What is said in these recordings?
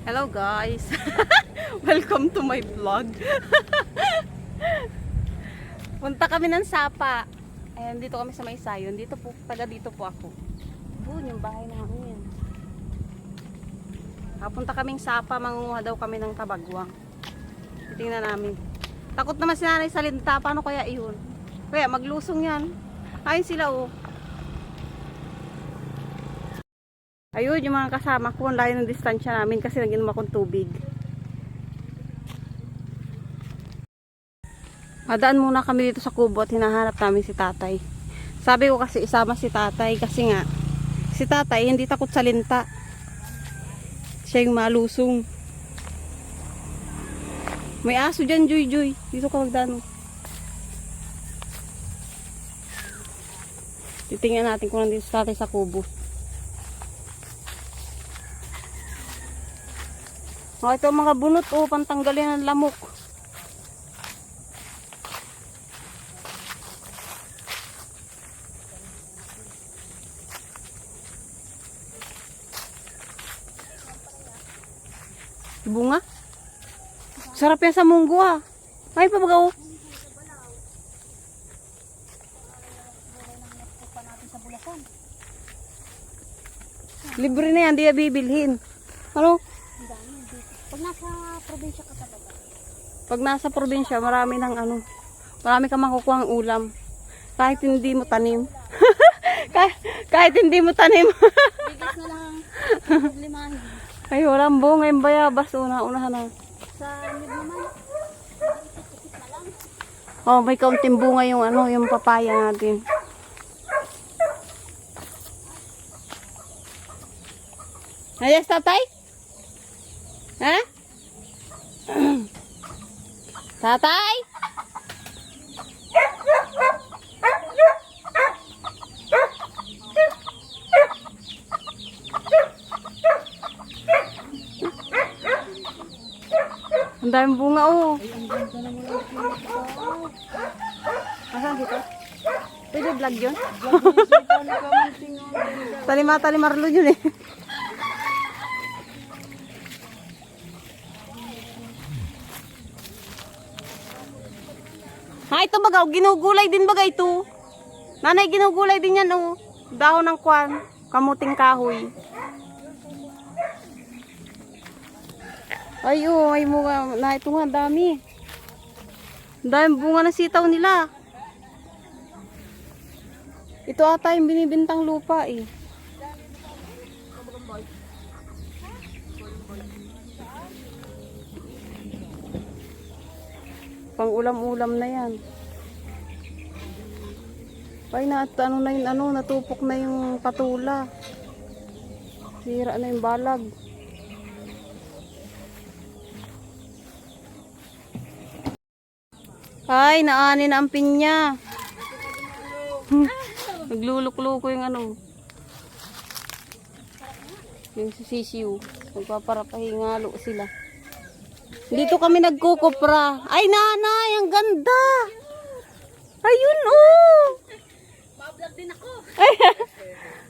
Hello guys! Welcome to my vlog. Punta kami ng Sapa. Ayan, dito kami sa May Sayon. Dito po, taga dito po ako. Doon yung bahay namin. Punta kaming Sapa, mangunguha daw kami ng tabagwang. Tingnan namin. Takot naman si nanay sa linta. Paano kaya iyon? Kaya maglusong yan. Ayun sila oh. Ayun, yung mga kasama ko, ang layo ng distansya namin kasi naginom akong tubig. Madaan muna kami dito sa kubo at hinahanap namin si tatay. Sabi ko kasi isama si tatay kasi nga, si tatay hindi takot sa linta. Siya yung malusong. May aso dyan, Joy Joy. Dito ka magdano. Titingnan natin kung nandito si tatay sa kubo. Oh, ito mga bunot oh, pantanggalin ng lamok. Bunga? Sarap yan sa munggo ah. Ay pabagaw. Libre na yan, di na bibilhin. Ano? Pag nasa probinsya ka talaga. Pag nasa probinsya, marami ng ano, marami kang makukuha ang ulam. Kahit hindi mo tanim. kahit hindi mo tanim. Bigas na lang. Limahin. Ay, walang bunga yung bayabas. Una-unahan na. Sa nib naman. Oh, may kaunting bunga yung ano, yung papaya natin. Ayos, tatay? Ha? Tatay? Ang daming bunga oh. Asan dito? Pwede vlog yun? Talima-talimarlo yun eh. Ha, ito bagaw, ginugulay din baga ito. Nanay, ginugulay din yan oh. Dahon ng kwan, kamuting kahoy. Ay oh, may bunga na ito nga, dami. Dami bunga ng sitaw nila. Ito ata yung binibintang lupa eh. Pang ulam-ulam na yan. Ay na ano na yun, ano, natupok na yung patula. Sira na yung balag. Ay, naani na ang pinya. Nagluluk-luko yung ano. Yung sisiyo. Magpaparapahingalo sila. Dito kami nagkukupra. Ay, nanay, ang ganda. Ayun, oh. Ma-vlog din ako.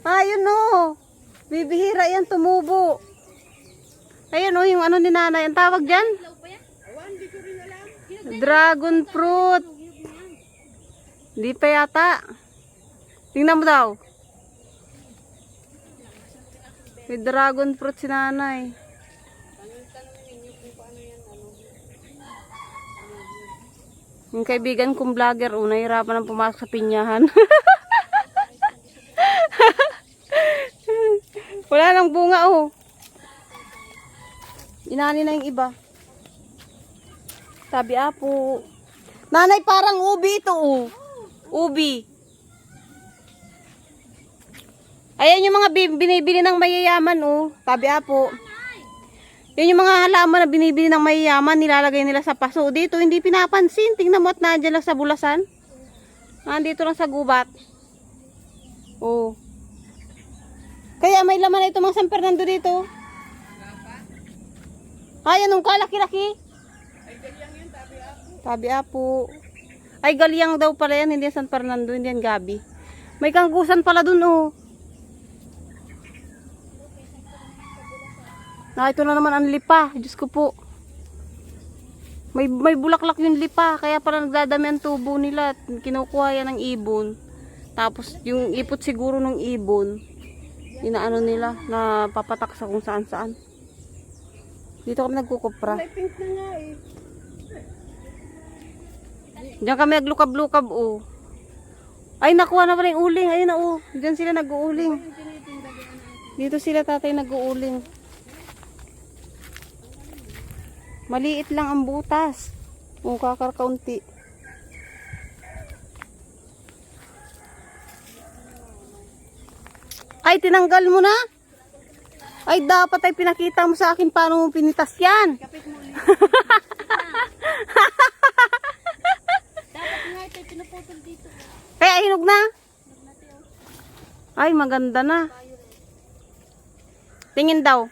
Ayun, oh. Bibihira yan, tumubo. Ayun, oh, yung ano ni nanay. Ang tawag dyan? Dragon fruit. Hindi pa yata. Tingnan mo daw. May dragon fruit si nanay. Yung kaibigan kong vlogger, nahihirapan ng pumasok sa pinyahan. Wala nang bunga, oh. Inani na yung iba. Sabi apo. Nanay, parang ubi ito, oh. Ubi. Ayan yung mga binibili ng mayayaman, oh. Sabi apo. Yan yung mga halaman na binibili ng mayayaman, nilalagay nila sa paso. Dito, hindi pinapansin. Tingnan mo at nandiyan lang sa bulasan. Nandito lang sa gubat. Oh. Kaya may laman na ito mga San Fernando dito. Ay, anong kalaki-laki? Ay, galyang yun, tabi apo. Ay, galyang daw pala yan, hindi San Fernando, hindi yan gabi. May kanggusan pala dun, oh. Ito na naman ang lipa. Diyos ko po. May bulaklak yung lipa. Kaya pala nagdadami ang tubo nila. Kinukuha yan ng ibon. Tapos yung ipot siguro ng ibon. Inaano nila. Na papatak sa kung saan saan. Dito kami nagkukupra. May pink na nga eh. Diyan kami naglukab-lukab oh. Ay nakuha na pala yung uling. Ayun na oh. Diyan sila nag-uuling. Dito sila tatay nag-uuling. Maliit lang ang butas. O kakarkaunti. Ay tinanggal mo na? Ay dapat ay pinakita mo sa akin paano mo pinitas yan. Kapit mo ulit. Dapat nga ito pinuputol dito. Kaya hinog na? Natin oh. Ay maganda na. Tingin daw.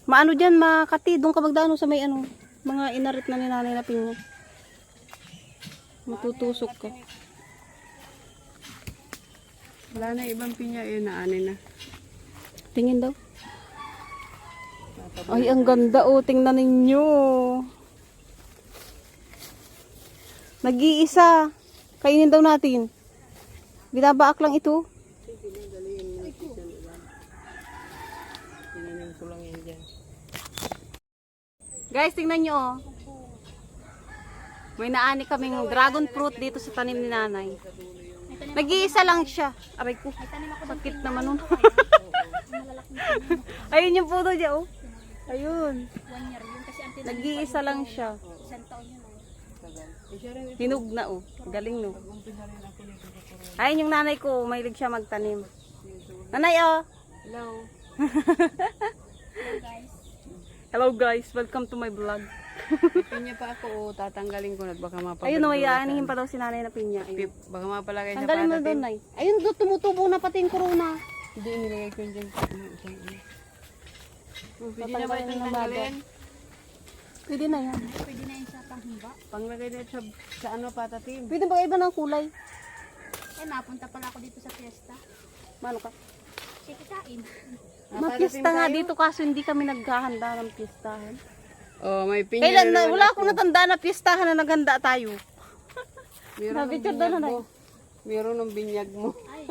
Maano dyan, makati. Doon ka magdano sa may ano, mga inarit na ni nanay na pinya. Matutusok ka. Wala na ibang pinya eh, naanin na. Tingin daw. Ay, ang ganda oh. Tingnan ninyo. Nag-iisa. Kainin daw natin. Binabaak lang ito. Tinanim ko lang yan dyan. Guys, tingnan nyo oh. May naani kaming dragon fruit dito sa tanim ni nanay. Nag-iisa lang siya. Aray ko. Sakit naman nun. Ayun yung puto dyan oh. Ayun. 1 year yun kasi ang tinanim. Nag-iisa lang siya. Isang taon yun oh. Hinog na oh. Galing no. Ayun yung nanay ko. Mahilig siya magtanim. Nanay oh. Hello. Guys. Hello guys. Welcome to my vlog. May pinya pa ako oh, tatanggalin ko na baka mapalagay. Ayun oh. Iaanihin pa daw si nanay na pinya. Ayun. Baka mapalagay sa Tanggalin mo patatim. doon nay. Ayun doon tumutubo na pati yung corona. Hindi, inilagay ko yun dyan. Pwede na ba Tatanggalin itong ng tanggalin? Pwede na yan. Pwede na yun sa panghimba. Panglagay na sa ano patatim. Pwede ba iba ng kulay? Eh, napunta pala ako dito sa fiesta. Mano ka? Sige, kain. Mapista nga dito kaso hindi kami naghahanda ng pistahan. Oh, may pinya Kailan na, naman wala ako. akong natanda na pistahan na naghanda tayo. Meron ng Nabitsod na binyag na mo. Meron ng binyag mo. Ay,